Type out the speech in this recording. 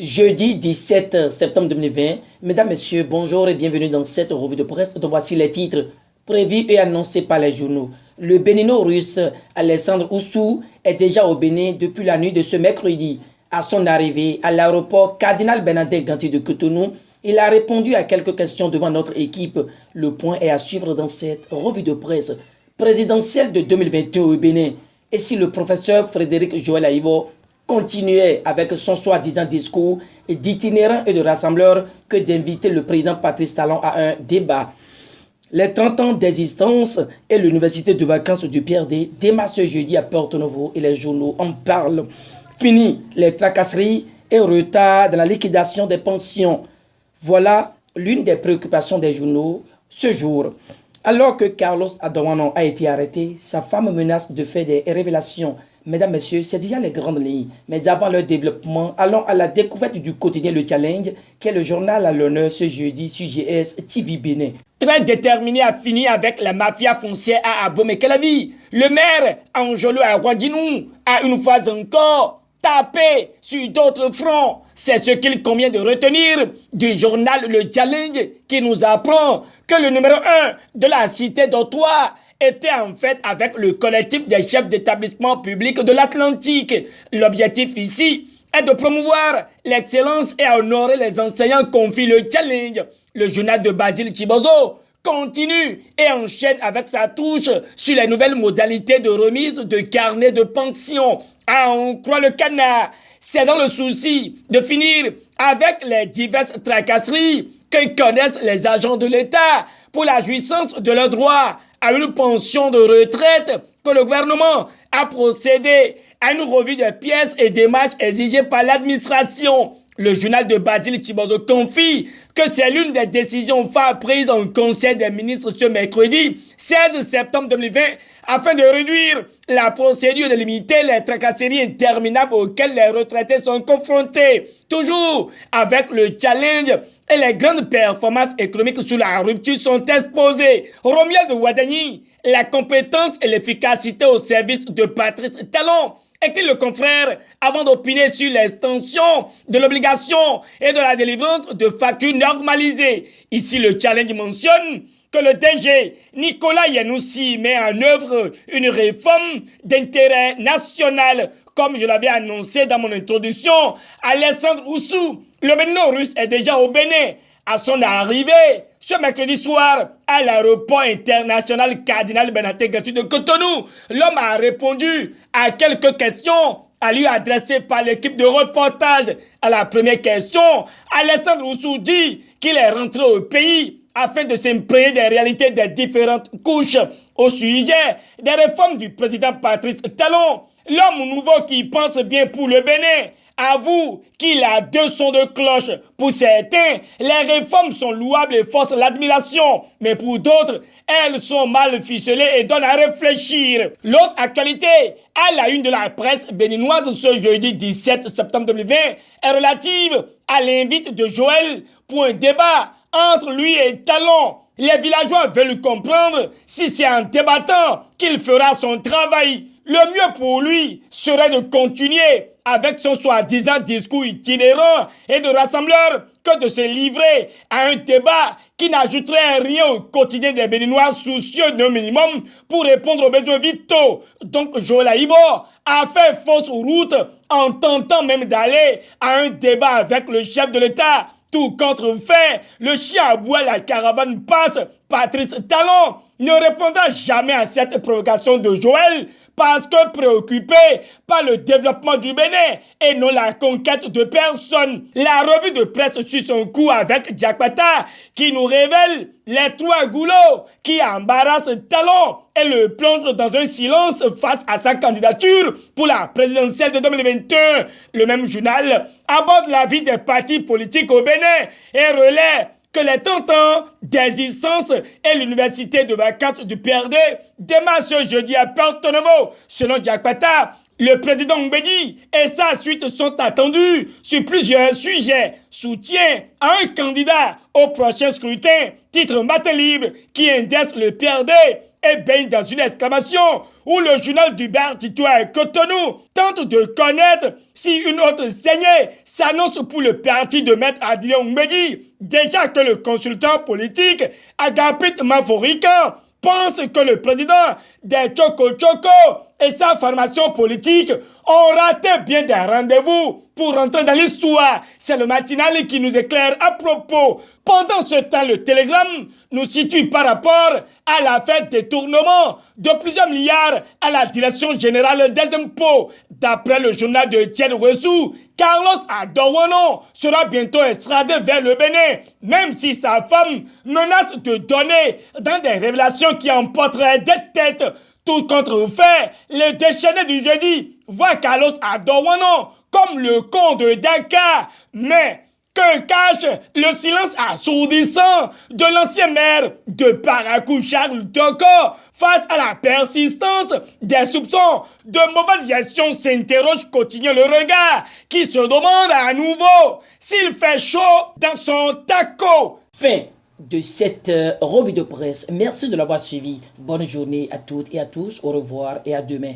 Jeudi 17 septembre 2020. Mesdames, Messieurs, bonjour et bienvenue dans cette revue de presse dont voici les titres prévus et annoncés par les journaux. Le Bénino-Russe Alexandre Oussou est déjà au Bénin depuis la nuit de ce mercredi. À son arrivée à l'aéroport Cardinal Bernardin Gantier de Cotonou, il a répondu à quelques questions devant notre équipe. Le point est à suivre dans cette revue de presse présidentielle de 2021 au Bénin. Et si le professeur Frédéric Joël Aïvo continuait avec son soi-disant discours d'itinérant et de rassembleur que d'inviter le président Patrice Talon à un débat. Les 30 ans d'existence et l'université de vacances du PRD démarrent ce jeudi à Porto-Novo et les journaux en parlent. Fini les tracasseries et retards dans la liquidation des pensions. Voilà l'une des préoccupations des journaux ce jour. Alors que Carlos Adouano a été arrêté, sa femme menace de faire des révélations. Mesdames, Messieurs, c'est déjà les grandes lignes. Mais avant leur développement, allons à la découverte du quotidien Le Challenge, qui est le journal à l'honneur ce jeudi sur GS TV Bénin. Très déterminé à finir avec la mafia foncière à Abomey-Calavi, le maire Angelo Aguadinou a une fois encore tapé sur d'autres fronts. C'est ce qu'il convient de retenir du journal Le Challenge qui nous apprend que le numéro 1 de la cité d'Ottawa était en fait avec le collectif des chefs d'établissement public de l'Atlantique. L'objectif ici est de promouvoir l'excellence et honorer les enseignants, confie Le Challenge. Le journal de Basile Chibozo continue et enchaîne avec sa touche sur les nouvelles modalités de remise de carnets de pension. Ah, on croit le canard. C'est dans le souci de finir avec les diverses tracasseries que connaissent les agents de l'État pour la jouissance de leurs droits à une pension de retraite que le gouvernement a procédé à une revue des pièces et démarches exigées par l'administration. Le journal de Basile Chibozo confie que c'est l'une des décisions phares prises en Conseil des ministres ce mercredi 16 septembre 2020 afin de réduire la procédure de limiter les tracasseries interminables auxquelles les retraités sont confrontés. Toujours avec Le Challenge et les grandes performances économiques sous la rupture sont exposées. Romuald Wadani, la compétence et l'efficacité au service de Patrice Talon, écrit le confrère avant d'opiner sur l'extension de l'obligation et de la délivrance de factures normalisées. Ici, Le Challenge mentionne que le DG Nicolas Yanoussi met en œuvre une réforme d'intérêt national. Comme je l'avais annoncé dans mon introduction, Alexandre Oussou, le Bénino-Russe, est déjà au Bénin. À son arrivée, ce mercredi soir, à l'aéroport international Cardinal Bernardin Gantier de Cotonou, l'homme a répondu à quelques questions à lui adressées par l'équipe de reportage. À la première question, Alexandre Oussou dit qu'il est rentré au pays afin de s'imprégner des réalités des différentes couches au sujet des réformes du président Patrice Talon. L'homme nouveau qui pense bien pour le Bénin avoue qu'il a deux sons de cloche. Pour certains, les réformes sont louables et forcent l'admiration, mais pour d'autres, elles sont mal ficelées et donnent à réfléchir. L'autre actualité, à la une de la presse béninoise ce jeudi 17 septembre 2020, est relative à l'invite de Joël pour un débat entre lui et Talon. Les villageois veulent comprendre si c'est en débattant qu'il fera son travail. Le mieux pour lui serait de continuer avec son soi-disant discours itinérant et de rassembleur que de se livrer à un débat qui n'ajouterait rien au quotidien des Béninois soucieux d'un minimum pour répondre aux besoins vitaux. Donc Joël Aïvo a fait fausse route en tentant même d'aller à un débat avec le chef de l'État. Tout contrefait, le chien aboie, la caravane passe. Patrice Talon ne répondra jamais à cette provocation de Joël parce que préoccupé par le développement du Bénin et non la conquête de personne. La revue de presse suit son coup avec Diakpata qui nous révèle les trois goulots qui embarrassent Talon et le plonge dans un silence face à sa candidature pour la présidentielle de 2021. Le même journal aborde la vie des partis politiques au Bénin et relaie que les 30 ans d'existence et l'université de vacances du PRD démarrent ce jeudi à Porto-Novo. Selon Diakpata, le président Mbedi et sa suite sont attendus sur plusieurs sujets. Soutien à un candidat au prochain scrutin, titre Matin Libre qui indexe le PRD et baigne dans une exclamation où le journal d'Hubert Tito à Cotonou tente de connaître si une autre saignée s'annonce pour le parti de Maître Adrien Oumbedi. Déjà que le consultant politique Agapit Maforika pense que le président des Choco Choco et sa formation politique ont raté bien des rendez-vous pour rentrer dans l'histoire. C'est le matinal qui nous éclaire à propos. Pendant ce temps, le Télégramme nous situe par rapport à l'affaire détournement de plusieurs milliards à la Direction générale des impôts. D'après le journal de Etienne Ouessou, Carlos Adowano sera bientôt extradé vers le Bénin, même si sa femme menace de donner dans des révélations qui emporteraient des têtes. Tout contre fait, le déchaîné du jeudi voit Carlos Adowano comme le con de Dakar, mais que cache le silence assourdissant de l'ancien maire de Parakou Charles Toko face à la persistance des soupçons de mauvaise gestion s'interroge quotidien le regard qui se demande à nouveau s'il fait chaud dans son taco. Fin de cette revue de presse. Merci de l'avoir suivi. Bonne journée à toutes et à tous. Au revoir et à demain.